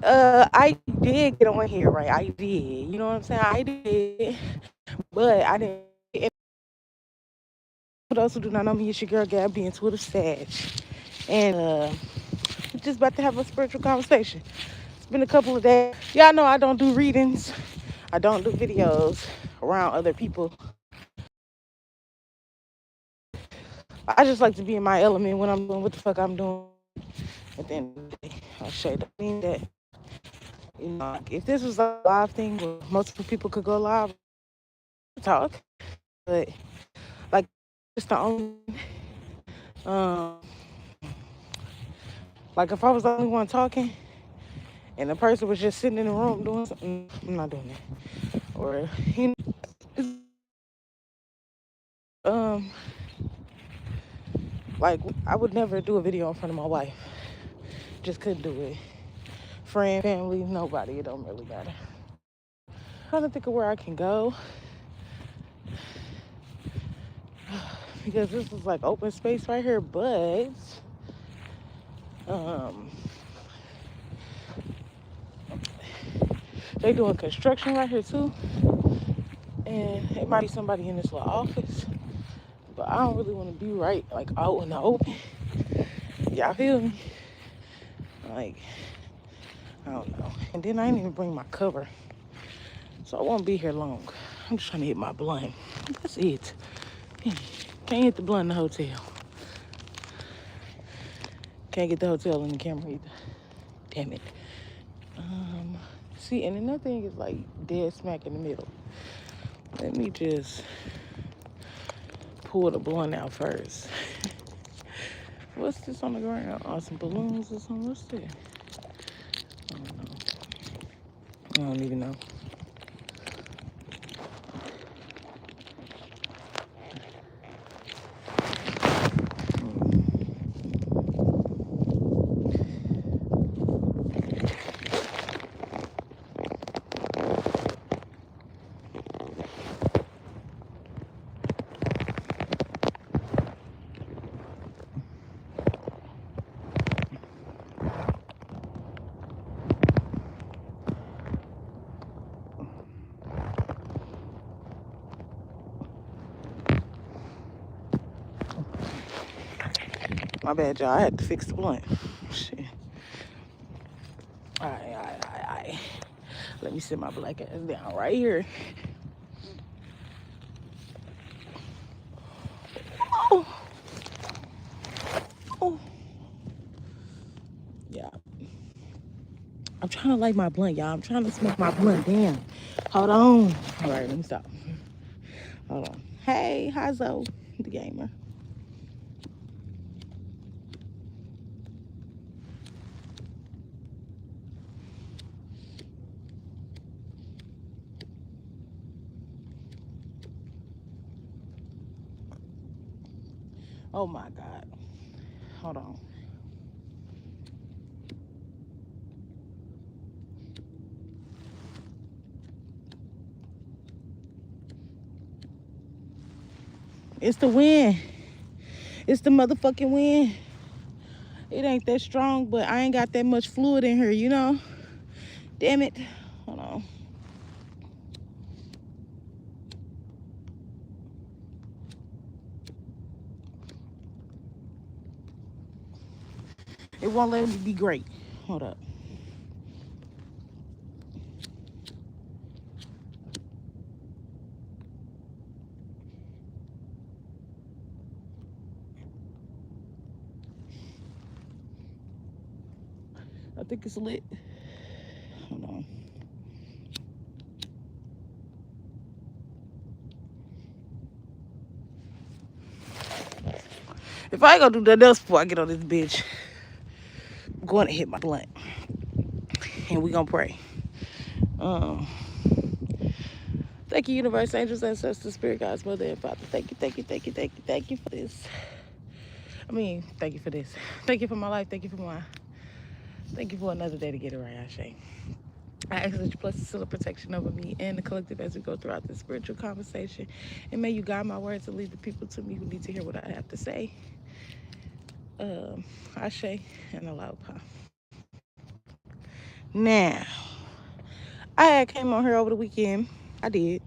I did get on here, right? I did. You know what I'm saying? I did, but I didn't. And for those who do not know me, it's your girl Gabby and Twitter Sage, and we're just about to have a spiritual conversation. It's been a couple of days. Y'all know I don't do readings. I don't do videos around other people. I just like to be in my element when I'm doing what the fuck I'm doing. At the end of the day, I'll share the mean that if this was a live thing where multiple people could go live, talk, but like it's the only um like if I was the only one talking and the person was just sitting in the room doing something, I'm not doing that. Or um like I would never do a video in front of my wife. Just couldn't do it. Friend, family, nobody. It don't really matter. Trying to think of where I can go because this is like open space right here, but um they doing construction right here too. And it might be somebody in this little office, but I don't really want to be right like out in the open. Y'all feel me? Like, I don't know. And then I didn't even bring my cover, so I won't be here long. I'm just trying to hit my blunt. That's it. Can't hit the blunt in the hotel. Can't get the hotel in the camera either. Damn it. Um, See, and another thing is like dead smack in the middle. Let me just pull the blunt out first. What's this on the ground? Oh, some balloons or something? What's that? I don't know. I don't even know. My bad, y'all. I had to fix the blunt. Shit. Alright. Let me sit my black ass down right here. Oh, oh. Yeah. I'm trying to light my blunt, y'all. I'm trying to smoke my blunt. Damn. Hold on. All right, let me stop. Hold on. Hey, hi Zoe, the gamer. Oh my God. Hold on. It's the wind. It's the motherfucking wind. It ain't that strong, but I ain't got that much fluid in here, you know? Damn it. Hold on. It won't let me be great. Hold up. I think it's lit. Hold on. If I ain't gonna do nothing else before I get on this bitch, I'm going to hit my blunt. And we gonna pray. Um, Thank you, universe, angels, ancestors, spirit guides, mother, and father. Thank you for this. Thank you for this. Thank you for my life. Thank you for another day to get it right, Ashe. I ask that you bless the seal of protection over me and the collective as we go throughout this spiritual conversation. And may you guide my words and lead the people to me who need to hear what I have to say. Ashe and Alaupa. Now, I had came on here over the weekend. I did.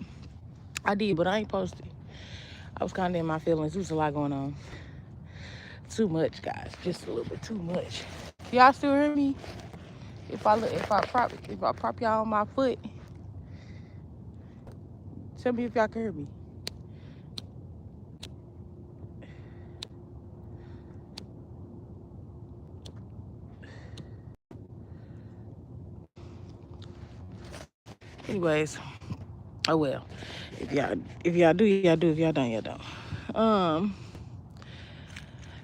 I did, but I ain't posted. I was kind of in my feelings. There was a lot going on. Too much, guys. Just a little bit too much. Y'all still hear me? If I prop y'all on my foot, tell me if y'all can hear me. Anyways, oh well. If y'all do, y'all do. If y'all don't, y'all don't.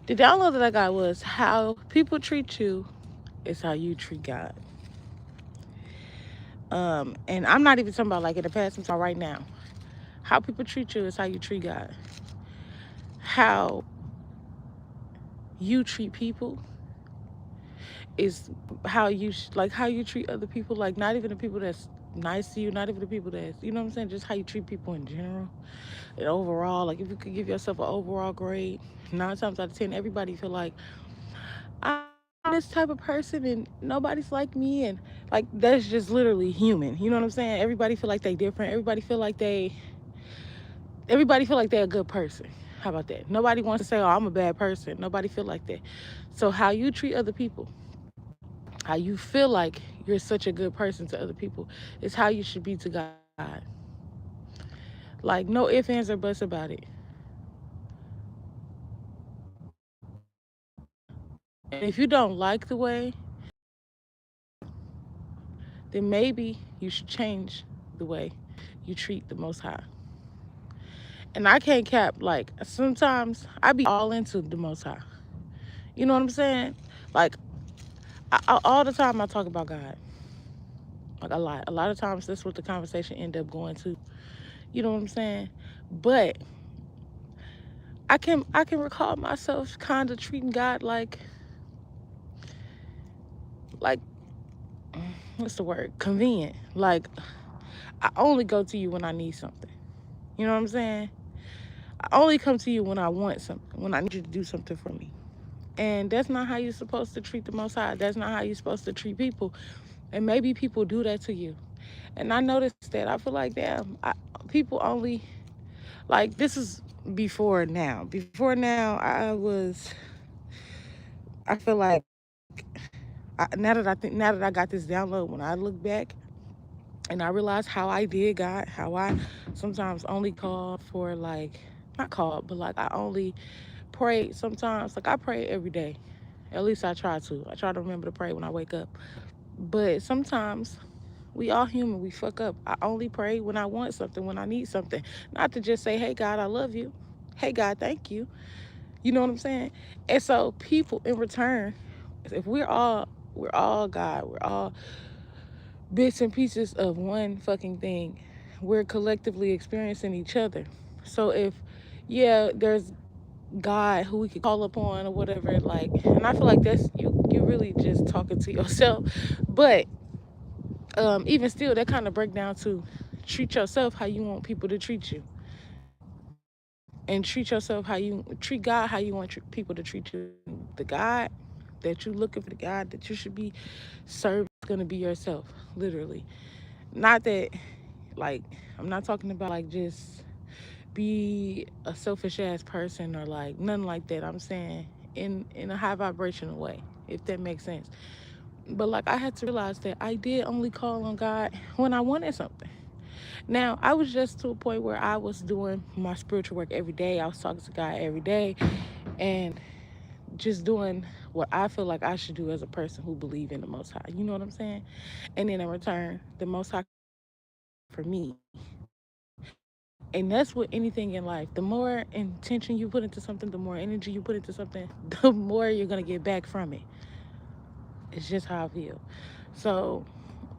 The download that I got was how people treat you is how you treat God. And I'm not even talking about like in the past, I'm talking right now. How people treat you is how you treat God. How you treat people is how how you treat other people. Like not even the people that's nice to you, not even the people that's, you know what I'm saying, just how you treat people in general and overall. Like if you could give yourself an overall grade, 9 times out of 10 everybody feel like I'm this type of person and nobody's like me, and like that's just literally human, you know what I'm saying. Everybody feel like they different. Everybody feel like they're a good person. How about that? Nobody wants to say, oh, I'm a bad person. Nobody feel like that. So how you treat other people, how you feel like you're such a good person to other people, is how you should be to God. Like no ifs, ands, or buts about it. And if you don't like the way, then maybe you should change the way you treat the Most High. And I can't cap, like sometimes I be all into the Most High. You know what I'm saying? Like all the time I talk about God, like a lot. A lot of times that's what the conversation end up going to. You know what I'm saying? But I can recall myself kind of treating God like what's the word? Convenient. Like I only go to you when I need something. You know what I'm saying? I only come to you when I want something, when I need you to do something for me. And that's not how you're supposed to treat the Most High. That's not how you're supposed to treat people. And maybe people do that to you. And I noticed that. I feel like, damn, people only, like, this is before now. Before now, I feel like, now that I got this download, when I look back and I realize how I did God, how I sometimes only called for, like, not called, but like I only prayed sometimes. Like I pray every day. At least I try to. I try to remember to pray when I wake up. But sometimes we all human. We fuck up. I only pray when I want something, when I need something. Not to just say, hey, God, I love you. Hey, God, thank you. You know what I'm saying? And so people in return, if we're all God. We're all bits and pieces of one fucking thing. We're collectively experiencing each other. So if, yeah, there's God who we could call upon or whatever, like, and I feel like that's you really just talking to yourself. But even still, that kind of break down to treat yourself how you want people to treat you, and treat yourself how you treat God how you want people to treat you. The God that you looking for, the God that you should be serving, is gonna be yourself, literally. Not that, like, I'm not talking about like just be a selfish ass person or like nothing like that. I'm saying in a high vibrational way, if that makes sense. But like I had to realize that I did only call on God when I wanted something. Now I was just to a point where I was doing my spiritual work every day. I was talking to God every day and just doing what I feel like I should do as a person who believe in the Most High. You know what I'm saying? And then in return, the Most High for me. And that's with anything in life. The more intention you put into something, the more energy you put into something, the more you're gonna get back from it. It's just how I feel. So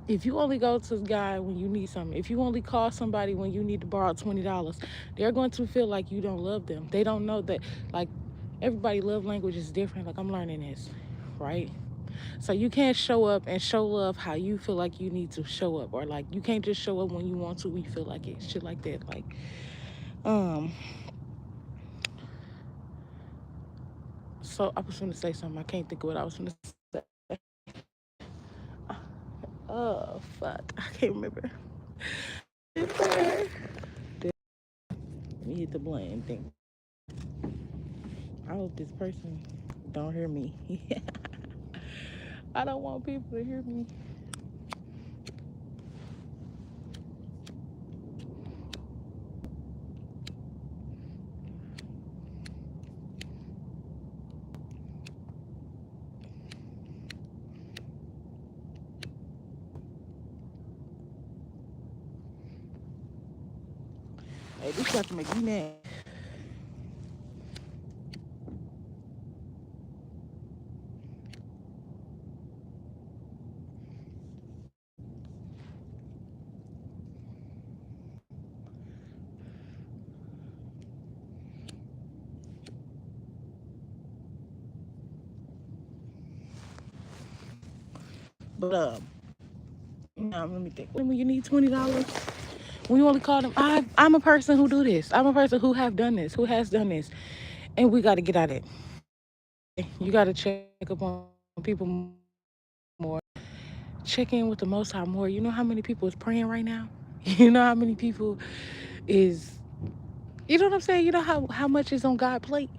if you only go to God when you need something, if you only call somebody when you need to borrow $20, they're going to feel like you don't love them. They don't know that, like, everybody love language is different. Like, I'm learning this, right? So you can't show up and show love how you feel like you need to show up, or like you can't just show up when you want to, when you feel like it, shit like that. Like, um, so I was gonna say something. I can't think of what I was gonna say. Oh fuck, I can't remember. Let me hit the button thing. I hope this person don't hear me. I don't want people to hear me. Hey, this got to make me mad. But now let me think. When you need $20, when you only call them, I'm a person who do this. I'm a person who have done this, who has done this, and we got to get at it. You got to check up on people more. Check in with the Most High more. You know how many people is praying right now? You know how many people is, you know what I'm saying? You know how much is on God's plate?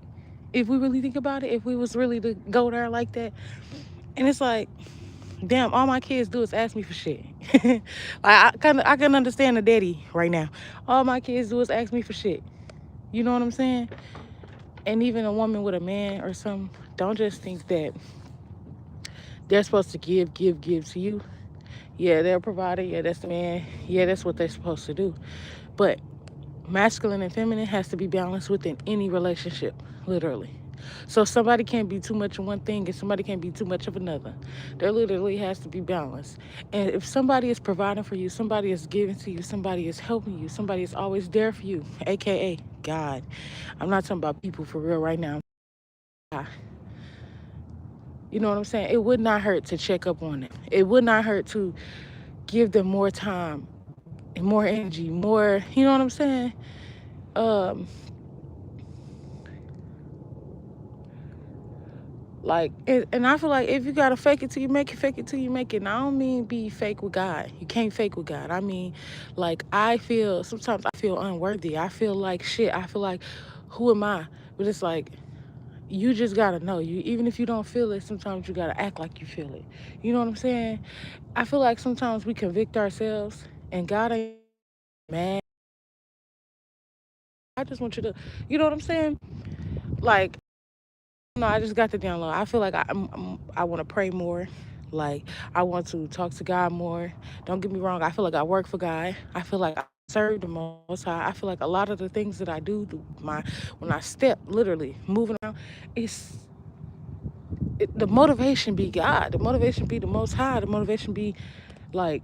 If we really think about it, if we was really to go there like that. And it's like, damn, all my kids do is ask me for shit. Like I can understand the daddy right now. All my kids do is ask me for shit. You know what I'm saying? And even a woman with a man or something, don't just think that they're supposed to give to you. Yeah, they're a provider. Yeah, that's the man. Yeah, that's what they're supposed to do. But masculine and feminine has to be balanced within any relationship, literally. So somebody can't be too much of one thing and somebody can't be too much of another. There literally has to be balance. And if somebody is providing for you, somebody is giving to you, somebody is helping you, somebody is always there for you, aka God. I'm not talking about people for real right now. You know what I'm saying? It would not hurt to check up on it. It would not hurt to give them more time and more energy, more, you know what I'm saying? Um, Like, and I feel like if you gotta fake it till you make it, fake it till you make it. And I don't mean be fake with God. You can't fake with God. I mean, like, I feel sometimes I feel unworthy. I feel like shit. I feel like, who am I? But it's like you just gotta know. You even if you don't feel it, sometimes you gotta act like you feel it. You know what I'm saying? I feel like sometimes we convict ourselves, and God ain't mad. I just want you to, you know what I'm saying? Like, no, I just got the download. I feel like I want to pray more. Like, I want to talk to God more. Don't get me wrong. I feel like I work for God. I feel like I serve the Most High. I feel like a lot of the things that I do, my when I step, literally moving around, it's the motivation be God. The motivation be the Most High. The motivation be like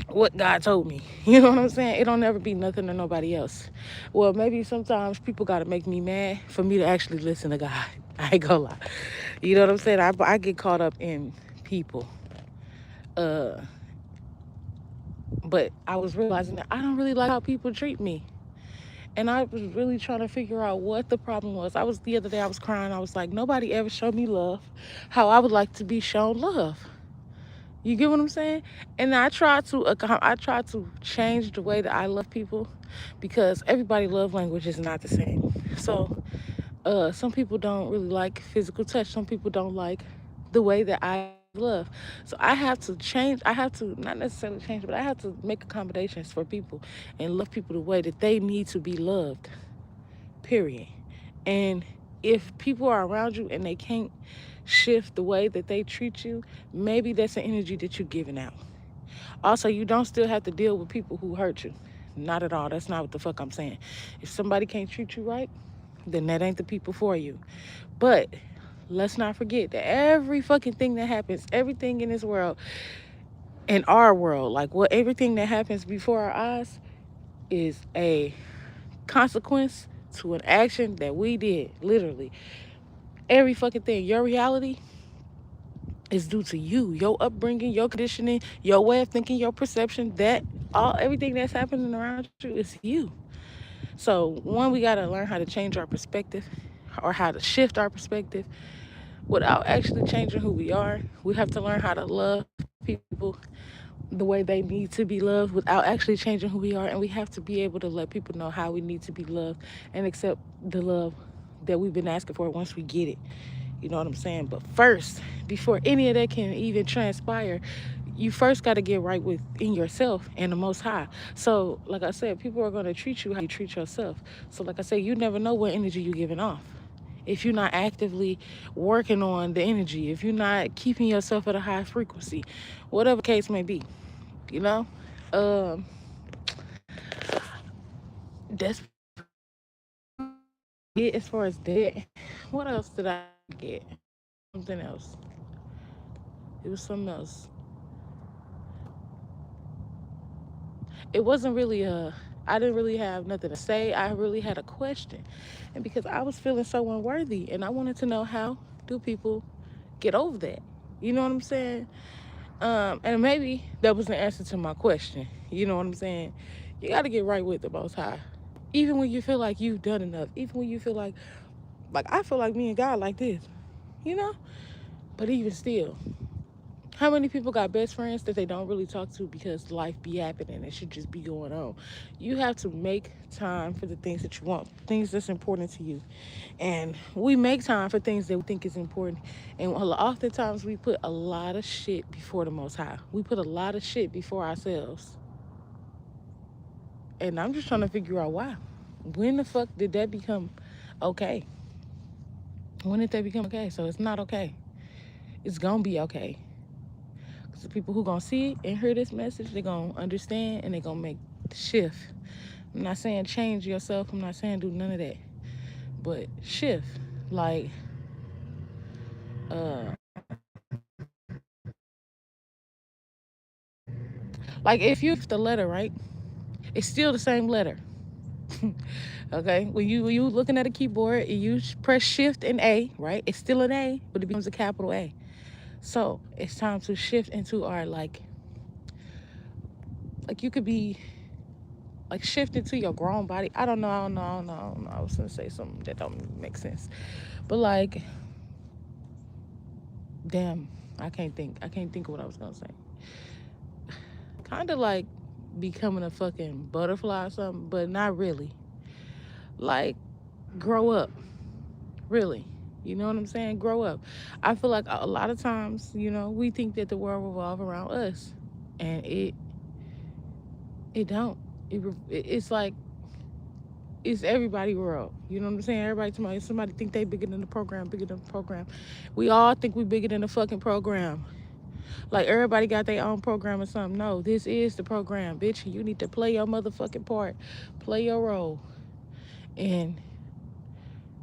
what God told me. You know what I'm saying? It don't never be nothing or nobody else. Well, maybe sometimes people got to make me mad for me to actually listen to God. I ain't gonna lie. You know what I'm saying? I get caught up in people. Uh, but I was realizing that I don't really like how people treat me. And I was really trying to figure out what the problem was. The other day I was crying. I was like, nobody ever showed me love how I would like to be shown love. You get what I'm saying? And I try to change the way that I love people because everybody love language is not the same. So some people don't really like physical touch. Some people don't like the way that I love. So I have to change. I have to not necessarily change, but I have to make accommodations for people and love people the way that they need to be loved. Period. And if people are around you and they can't shift the way that they treat you, maybe that's an energy that you're giving out. Also, you don't still have to deal with people who hurt you. Not at all. That's not what the fuck I'm saying. If somebody can't treat you right, then that ain't the people for you. But let's not forget that every fucking thing that happens, everything in this world, in our world, like what everything that happens before our eyes is a consequence to an action that we did. Literally. Every fucking thing. Your reality is due to you, your upbringing, your conditioning, your way of thinking, your perception. That all everything that's happening around you is you. So one, we gotta learn how to change our perspective or how to shift our perspective. without actually changing who we are. We have to learn how to love people the way they need to be loved without actually changing who we are. And we have to be able to let people know how we need to be loved and accept the love that we've been asking for once we get it. You know what I'm saying? But first, before any of that can even transpire, you first got to get right within yourself and the Most High. So, like I said, people are going to treat you how you treat yourself. So, like I said, you never know what energy you're giving off. If you're not actively working on the energy, if you're not keeping yourself at a high frequency, whatever case may be, you know? Um, that's it as far as that. What else did I get? Something else. It was something else. It wasn't really I didn't really have nothing to say. I really had a question. And because I was feeling so unworthy and I wanted to know how do people get over that? You know what I'm saying? And maybe that was the answer to my question. You know what I'm saying? You got to get right with the Most High. Even when you feel like you've done enough, even when you feel like I feel like me and God like this, you know? But even still, how many people got best friends that they don't really talk to because life be happening and should just be going on? You have to make time for the things that you want, things that's important to you. And we make time for things that we think is important. And oftentimes we put a lot of shit before the Most High. We put a lot of shit before ourselves. And I'm just trying to figure out why. When the fuck did that become okay? When did that become okay? So it's not okay. It's gonna be okay. Because the people who gonna see it and hear this message, they're gonna understand and they're gonna make the shift. I'm not saying change yourself. I'm not saying do none of that. But shift. Like, uh, like if you the letter, right? It's still the same letter. Okay? When you looking at a keyboard and you press shift and A, right? It's still an A, but it becomes a capital A. So it's time to shift into our like you could be like shift into your grown body. I don't know. I was gonna say something that don't make sense. But like, damn, I can't think. I can't think of what I was gonna say. Kind of like becoming a fucking butterfly or something, but not really. Like, grow up, really. You know what I'm saying? Grow up. I feel like a lot of times, we think that the world revolves around us, and it don't. It's like it's everybody world. You know what I'm saying? Somebody think they bigger than the program, bigger than the program. We all think we bigger than the fucking program. Like everybody got their own program or something. No, this is the program, bitch. You need to play your motherfucking part, play your role, and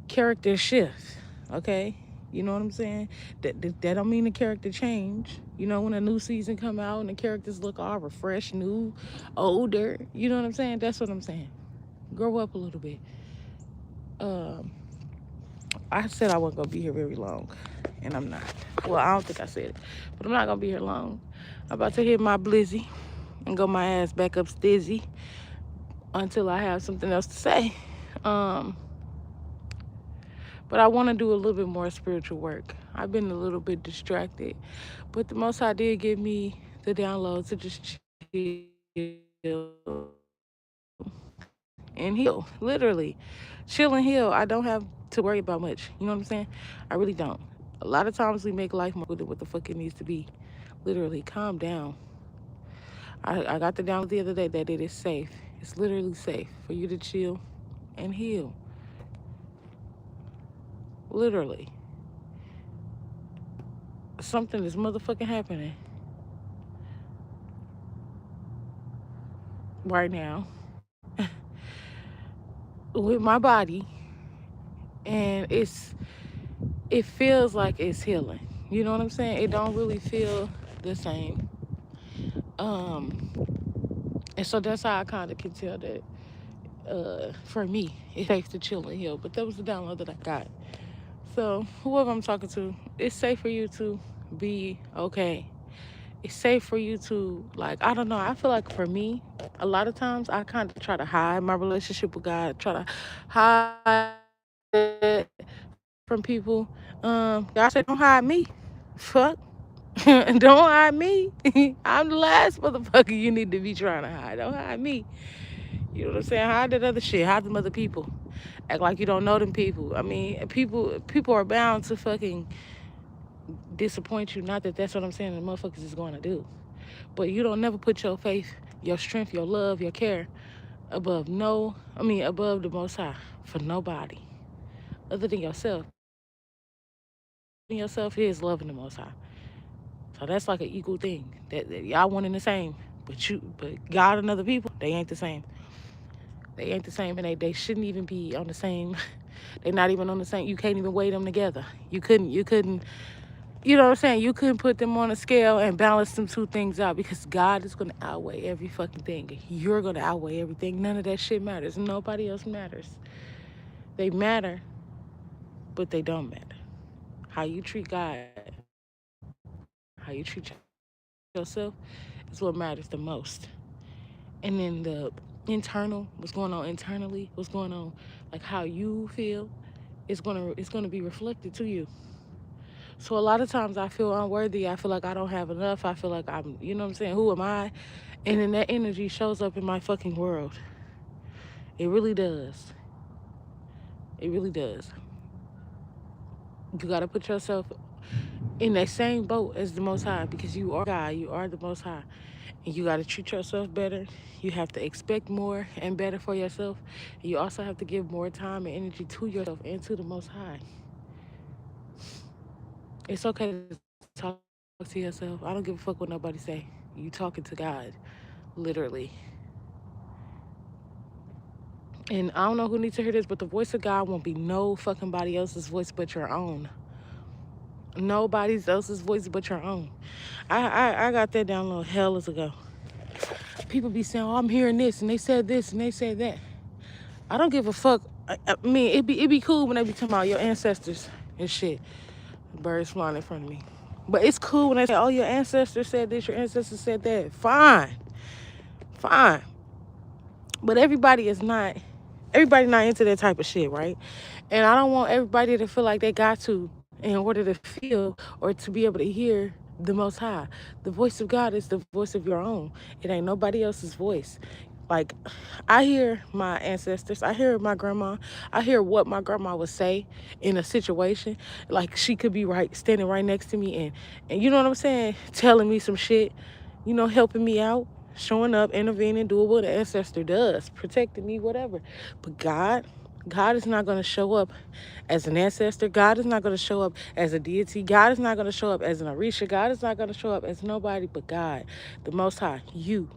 character shift. Okay, you know what I'm saying? That don't mean the character change. When a new season come out and the characters look all refreshed, new, older. You know what I'm saying? That's what I'm saying. Grow up a little bit. Um, I said I wasn't gonna be here very long, and I'm not. Well, I don't think I said it, but I'm not gonna be here long. I'm about to hit my blizzy and go my ass back up stizzy until I have something else to say. Um, but I want to do a little bit more spiritual work. I've been a little bit distracted, but the Most High did give me the download to just chill and heal, literally. Chill and heal. I don't have to worry about much. You know what I'm saying? I really don't. A lot of times we make life more than what the fuck it needs to be. Literally, calm down. I got the download the other day that it is safe. It's literally safe for you to chill and heal. Literally. Something is motherfucking happening right now with my body, and it feels like it's healing. You know what I'm saying? It don't really feel the same. And so that's how I kind of can tell that for me it's safe to chill and heal. But that was the download that I got. So whoever I'm talking to, it's safe for you to be okay. It's safe for you to, like, I don't know, I feel like for me, a lot of times I kind of try to hide my relationship with God, try to hide it from people. God said, don't hide me. Fuck. Don't hide me. I'm the last motherfucker you need to be trying to hide. Don't hide me. You know what I'm saying? Hide that other shit. Hide them other people. Act like you don't know them people. I mean, people are bound to fucking disappoint you. Not that that's what I'm saying the motherfuckers is going to do. But you don't never put your faith, your strength, your love, your care above the Most High for nobody other than yourself. And yourself is loving the Most High. So that's like an equal thing. That y'all one and the same. But God and other people, they ain't the same. They ain't the same, and they shouldn't even be on the same. They're not even on the same. You can't even weigh them together. You couldn't. You know what I'm saying? You couldn't put them on a scale and balance them two things out because God is gonna outweigh every fucking thing. You're gonna outweigh everything. None of that shit matters. Nobody else matters. They matter, but they don't matter. How you treat God, how you treat yourself is what matters the most. And then the internal, what's going on internally, what's going on, like how you feel, it's gonna be reflected to you. So a lot of times I feel unworthy. I feel like I don't have enough. I feel like I'm, you know what I'm saying? Who am I? And then that energy shows up in my fucking world. It really does. It really does. You gotta put yourself in that same boat as the Most High because you are God. You are the Most High. And you gotta treat yourself better. You have to expect more and better for yourself. You also have to give more time and energy to yourself and to the Most High. It's okay to talk to yourself. I don't give a fuck what nobody say. You talking to God, literally. And I don't know who needs to hear this, but the voice of God won't be no fucking body else's voice but your own. Nobody's else's voice but your own. I got that download hellas ago. People be saying, "Oh, I'm hearing this," and they said this, and they said that. I don't give a fuck. I mean, it be cool when they be talking about your ancestors and shit. Birds flying in front of me. But it's cool when they say, "Oh, your ancestors said this, your ancestors said that." Fine, fine. But everybody not into that type of shit, right? And I don't want everybody to feel like they got to in order to feel or to be able to hear the Most High. The voice of God is the voice of your own. It ain't nobody else's voice. Like, I hear my ancestors, I hear my grandma, I hear what my grandma would say in a situation. Like, she could be right, standing right next to me, and you know what I'm saying, telling me some shit, helping me out, showing up, intervening, doing what an ancestor does, protecting me, whatever. But God is not going to show up as an ancestor. God is not going to show up as a deity. God is not going to show up as an Orisha. God is not going to show up as nobody but God, the Most High, you,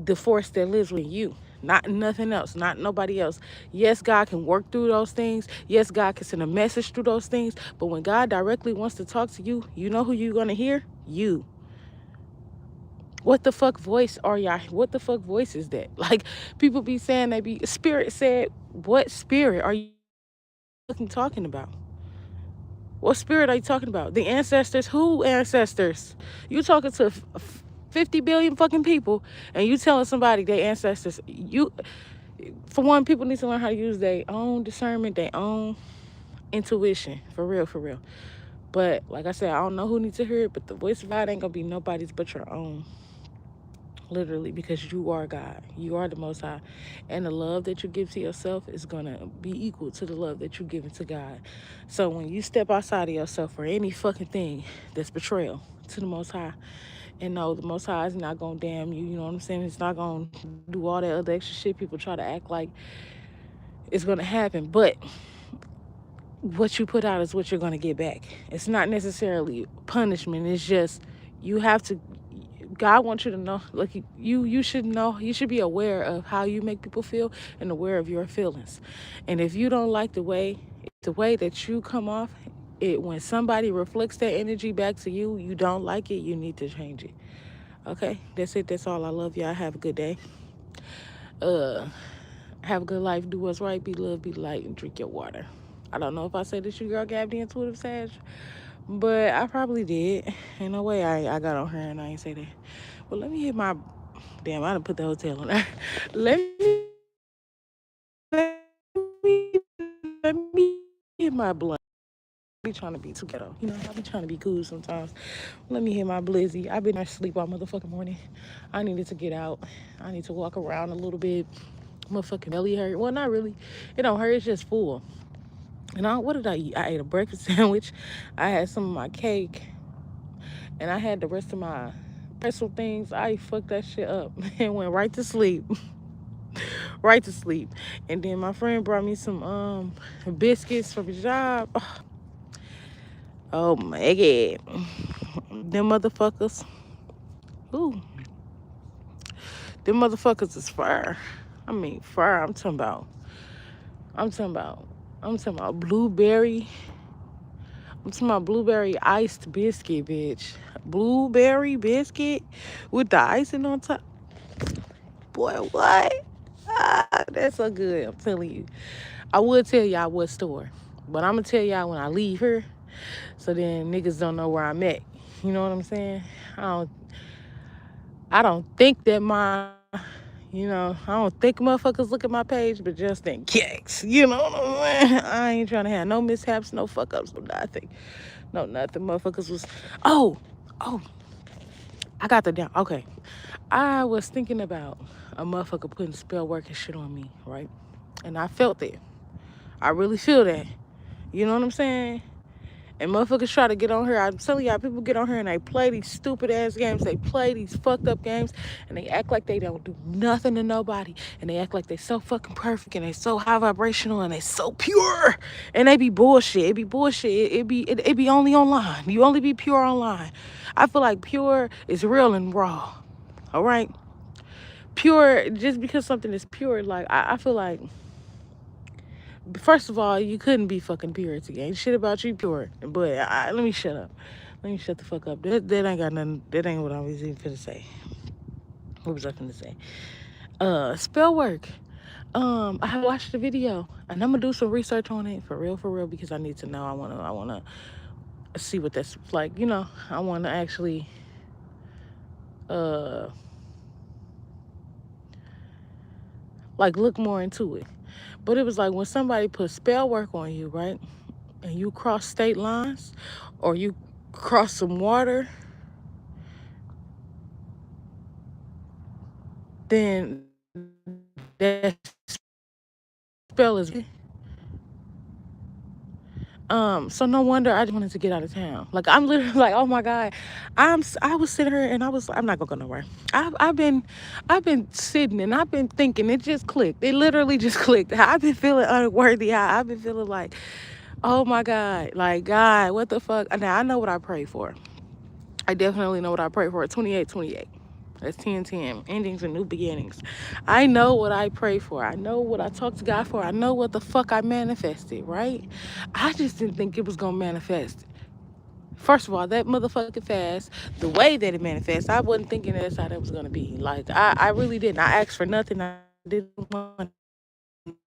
the force that lives with you, not nothing else, not nobody else. Yes, God can work through those things. Yes, God can send a message through those things. But when God directly wants to talk to you, you know who you're going to hear? You. What the fuck voice are y'all? What the fuck voice is that? Like, people be saying they be, spirit said, what spirit are you fucking talking about? What spirit are you talking about? The ancestors? Who ancestors? You talking to 50 billion fucking people and you telling somebody they ancestors. For one, people need to learn how to use their own discernment, their own intuition. For real, for real. But like I said, I don't know who needs to hear it, but the voice of God ain't gonna be nobody's but your own. Literally, because you are God. You are the Most High. And the love that you give to yourself is going to be equal to the love that you give to God. So when you step outside of yourself for any fucking thing that's betrayal to the Most High, and no, the Most High is not going to damn you. You know what I'm saying? It's not going to do all that other extra shit people try to act like it's going to happen. But what you put out is what you're going to get back. It's not necessarily punishment. It's just you have to, God wants you to know, like, you should know, you should be aware of how you make people feel and aware of your feelings. And if you don't like the way that you come off, when somebody reflects that energy back to you, you don't like it, you need to change it. Okay, that's it. That's all. I love y'all. Have a good day. Uh, have a good life. Do what's right. Be love. Be light. And drink your water. I don't know if I said this, your girl Gab the Intuitive Sage, but I probably did. Ain't no way I got on her and I ain't say that. Well, let me hit my. Damn, I done put the hotel on there. Let me hit my my blunt. Be trying to be too ghetto. You know, I be trying to be cool sometimes. Let me hit my blizzy. I've been asleep all motherfucking morning. I needed to get out. I need to walk around a little bit. Motherfucking belly hurt. Well, not really. It don't hurt. It's just full. And what did I eat? I ate a breakfast sandwich. I had some of my cake, and I had the rest of my pretzel things. I fucked that shit up and went right to sleep. Right to sleep. And then my friend brought me some biscuits from his job. Oh my god. Them motherfuckers. Ooh. Them motherfuckers is fire. I mean fire. I'm talking about I'm talking about blueberry. I'm talking about blueberry iced biscuit, bitch. Blueberry biscuit with the icing on top. Boy, what? Ah, that's so good. I'm telling you. I would tell y'all what store, but I'm gonna tell y'all when I leave here, so then niggas don't know where I'm at. You know what I'm saying? I don't think that I don't think motherfuckers look at my page, but just in case. You know what I'm saying? I ain't trying to have no mishaps, no fuck ups, no nothing. No nothing. Motherfuckers was, oh, oh, I got the down. Okay. I was thinking about a motherfucker putting spell work and shit on me, right? And I felt it. I really feel that. You know what I'm saying? And motherfuckers try to get on here. I'm telling y'all, people get on here and they play these stupid ass games. They play these fucked up games and they act like they don't do nothing to nobody. And they act like they so fucking perfect and they so high vibrational and they so pure. And they be bullshit. It be bullshit. It be only online. You only be pure online. I feel like pure is real and raw. All right? Pure, just because something is pure, like, I feel like, first of all, you couldn't be fucking purity. Ain't shit about you pure. But let me shut up. Let me shut the fuck up. That ain't got nothing. That ain't what I was even finna say. What was I finna say? Spell work. I watched the video and I'm gonna do some research on it for real, because I need to know. I wanna see what that's like. You know, I wanna actually like look more into it. But it was like when somebody put spell work on you, right? And you cross state lines or you cross some water, then that spell is so no wonder I just wanted to get out of town. Like I'm literally like, oh my god, I was sitting here and I'm not gonna go nowhere. I've been sitting and I've been thinking. It just clicked. It literally just clicked. I've been feeling unworthy. I've been feeling like, oh my god, like God, what the fuck? Now I know what I pray for. I definitely know what I pray for. 2828. That's 1010. Endings and new beginnings. I know what I pray for. I know what I talk to God for. I know what the fuck I manifested, right? I just didn't think it was gonna manifest. First of all, that motherfucking fast, the way that it manifests, I wasn't thinking that's how that was gonna be. Like I really didn't. I asked for nothing. I didn't want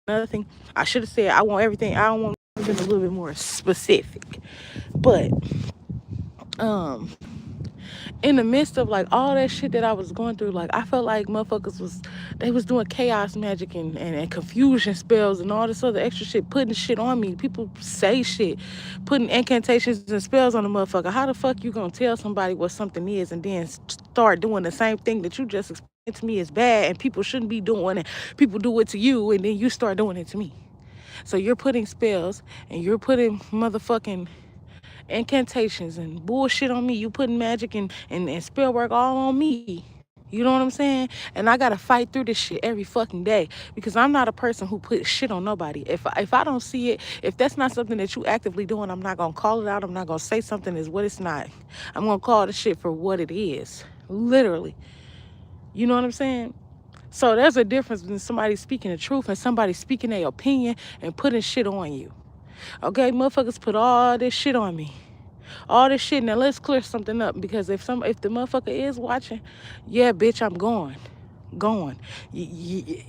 nothing. I should have said I want everything. I don't want something a little bit more specific. But in the midst of like all that shit that I was going through, like I felt like motherfuckers was doing chaos magic and confusion spells and all this other extra shit, putting shit on me. People say shit, putting incantations and spells on a motherfucker. How the fuck you gonna tell somebody what something is and then start doing the same thing that you just explained to me is bad and people shouldn't be doing, and people do it to you and then you start doing it to me? So you're putting spells and you're putting motherfucking incantations and bullshit on me. You putting magic and spell work all on me. You know what I'm saying? And I gotta fight through this shit every fucking day because I'm not a person who puts shit on nobody. If I don't see it, if that's not something that you actively doing, I'm not gonna call it out. I'm not gonna say something is what it's not. I'm gonna call the shit for what it is. Literally. You know what I'm saying? So there's a difference between somebody speaking the truth and somebody speaking their opinion and putting shit on you. Okay, motherfuckers put all this shit on me. All this shit. Now let's clear something up because if the motherfucker is watching, yeah, bitch, I'm going.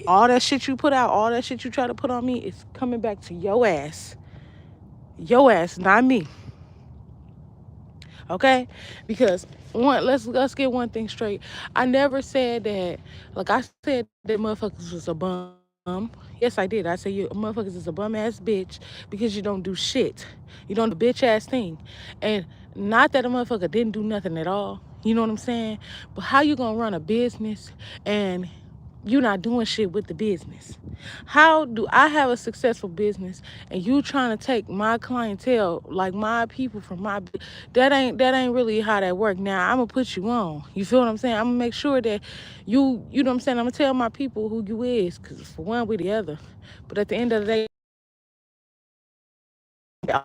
All that shit you put out, all that shit you try to put on me is coming back to your ass. Your ass, not me. Okay? Because let's get one thing straight. I never said that, like I said that motherfuckers was a bunch Yes, I did. I said you motherfuckers is a bum ass bitch because you don't do shit. You don't do bitch ass thing. And not that a motherfucker didn't do nothing at all. You know what I'm saying? But how you gonna run a business and you not doing shit with the business? How do I have a successful business and you trying to take my clientele, like my people from that ain't really how that work. Now I'm gonna put you on. You feel what I'm saying? I'm gonna make sure that you know what I'm saying? I'm gonna tell my people who you is, cause for one we the other. But at the end of the day, the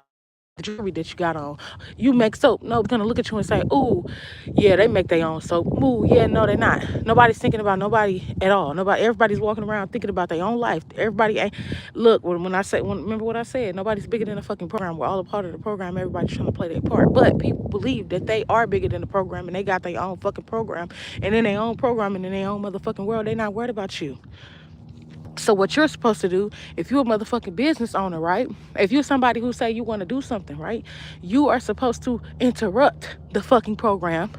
jewelry that you got on. You make soap. No, gonna look at you and say, ooh, yeah, they make their own soap. Ooh, yeah, no, they're not. Nobody's thinking about nobody at all. Everybody's walking around thinking about their own life. Everybody ain't, look, remember what I said, nobody's bigger than a fucking program. We're all a part of the program. Everybody's trying to play their part. But people believe that they are bigger than the program and they got their own fucking program. And in their own program and in their own motherfucking world, they not worried about you. So what you're supposed to do, if you're a motherfucking business owner, right? If you're somebody who say you want to do something, right? You are supposed to interrupt the fucking program.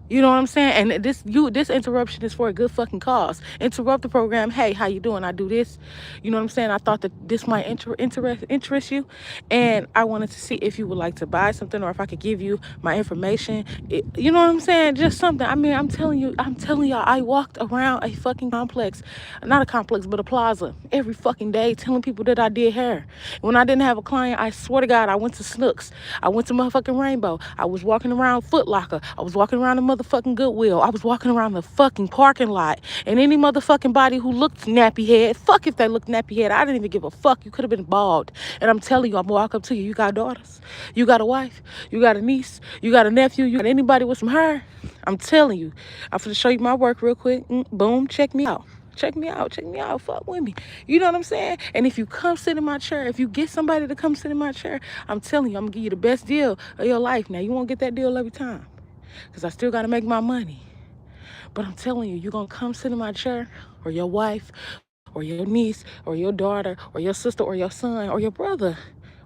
You know what I'm saying? And this interruption is for a good fucking cause. Interrupt the program. Hey, how you doing? I do this. You know what I'm saying? I thought that this might interest you, and I wanted to see if you would like to buy something or if I could give you my information. You know what I'm saying? Just something. I mean, I'm telling y'all, I walked around a fucking complex, not a complex, but a plaza every fucking day, telling people that I did hair. When I didn't have a client, I swear to God, I went to Snooks. I went to motherfucking Rainbow. I was walking around Foot Locker. I was walking around the motherfucking Goodwill. I was walking around the fucking parking lot. And any motherfucking body who looked nappy head, fuck if they looked nappy head. I didn't even give a fuck. You could have been bald. And I'm telling you, I'm gonna walk up to you. You got daughters. You got a wife. You got a niece. You got a nephew. You got anybody with some hair. I'm telling you. I'm finna show you my work real quick. Boom. Check me out. Check me out. Check me out. Fuck with me. You know what I'm saying? And if you come sit in my chair, if you get somebody to come sit in my chair, I'm telling you, I'm going to give you the best deal of your life. Now, you won't get that deal every time because I still got to make my money. But I'm telling you, you're going to come sit in my chair, or your wife or your niece or your daughter or your sister or your son or your brother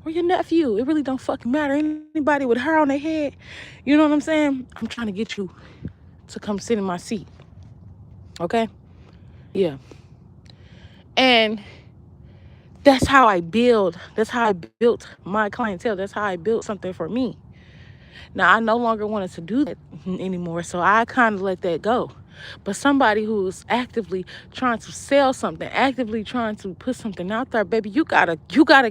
or your nephew. It really don't fucking matter. Anybody with hair on their head, you know what I'm saying? I'm trying to get you to come sit in my seat. Okay? Yeah. And that's how I build. That's how I built my clientele. That's how I built something for me. Now, I no longer wanted to do that anymore, so I kind of let that go. But somebody who's actively trying to sell something, actively trying to put something out there, baby, you gotta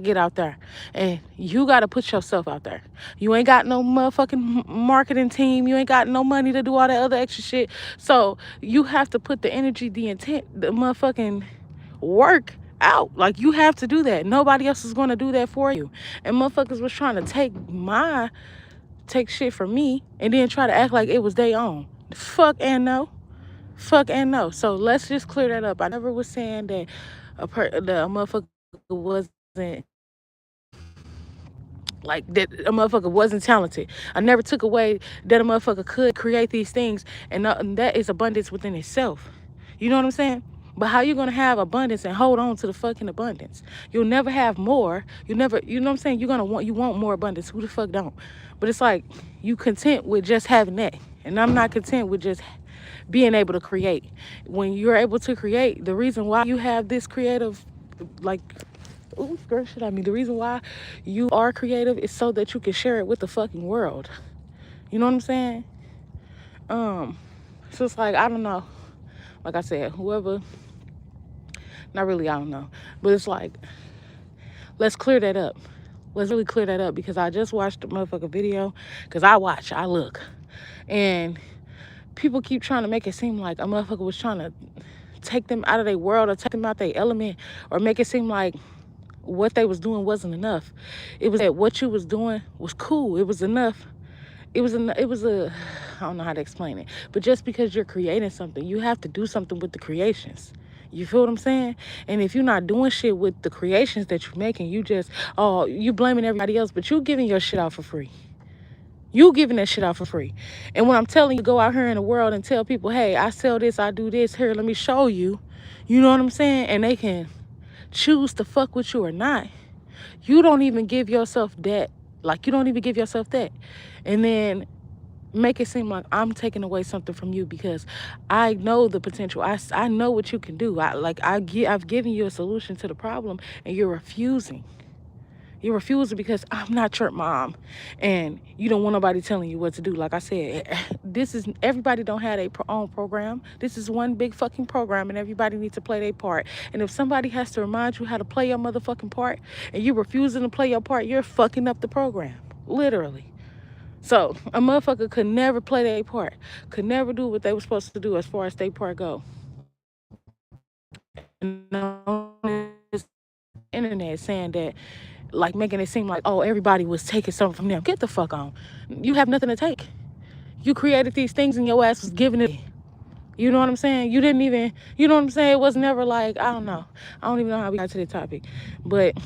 get out there, and you gotta put yourself out there. You ain't got no motherfucking marketing team. You ain't got no money to do all that other extra shit. So you have to put the energy, the intent, the motherfucking work out. Like, you have to do that. Nobody else is going to do that for you. And motherfuckers was trying to take shit from me and then try to act like it was their own. Fuck and no. So let's just clear that up. I never was saying that a motherfucker wasn't like that, a motherfucker wasn't talented. I never took away that a motherfucker could create these things, and that is abundance within itself. You know what I'm saying? But how you gonna have abundance and hold on to the fucking abundance? You'll never have more. You know what I'm saying? You want more abundance. Who the fuck don't? But it's like, you content with just having that. And I'm not content with just being able to create. When you're able to create, the reason why you have this creative, like, ooh, girl, shit, I mean, the reason why you are creative is so that you can share it with the fucking world. You know what I'm saying? So it's like, I don't know. Like I said, whoever, not really, I don't know. But it's like, let's clear that up. Let's really clear that up, because I just watched the motherfucking video. Because I look. And people keep trying to make it seem like a motherfucker was trying to take them out of their world or take them out their element, or make it seem like what they was doing wasn't enough. It was that what you was doing was cool. It was enough. It was I don't know how to explain it. But just because you're creating something, you have to do something with the creations. You feel what I'm saying? And if you're not doing shit with the creations that you're making, you blaming everybody else, but you giving your shit out for free. You giving that shit out for free. And when I'm telling you, go out here in the world and tell people, hey, I sell this, I do this, here, let me show you. You know what I'm saying? And they can choose to fuck with you or not. You don't even give yourself that. Like, you don't even give yourself that. And then make it seem like I'm taking away something from you because I know the potential. I know what you can do. I've given you a solution to the problem and you're refusing. You're refusing because I'm not your mom and you don't want nobody telling you what to do. Like I said, this is everybody don't have their own program. This is one big fucking program and everybody needs to play their part. And if somebody has to remind you how to play your motherfucking part and you're refusing to play your part, you're fucking up the program. Literally. So a motherfucker could never play their part, could never do what they were supposed to do as far as their part go. And on this internet saying that, like making it seem like, oh, everybody was taking something from them. Get the fuck on. You have nothing to take. You created these things and your ass was giving it. You know what I'm saying? You didn't even, you know what I'm saying? It was never like, I don't know. I don't even know how we got to the topic. But,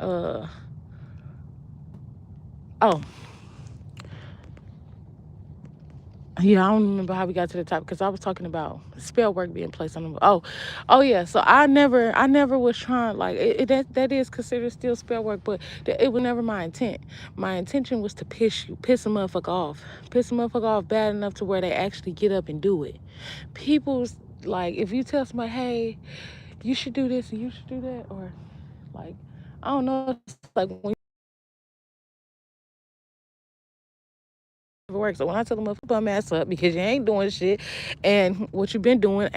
oh, yeah, I don't remember how we got to the topic because I was talking about spell work being placed on them. Oh yeah. So I never was trying like that is considered still spell work, but it was never my intent. My intention was to piss a motherfucker off, bad enough to where they actually get up and do it. People's like if you tell somebody, hey, you should do this and you should do that, or like I don't know, it's like when work. So when I tell them, bum ass up because you ain't doing shit and what you've been doing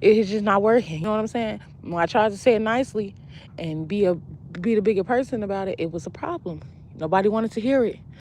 it's just not working. You know what I'm saying? When I tried to say it nicely and be the bigger person about it, it was a problem. Nobody wanted to hear it.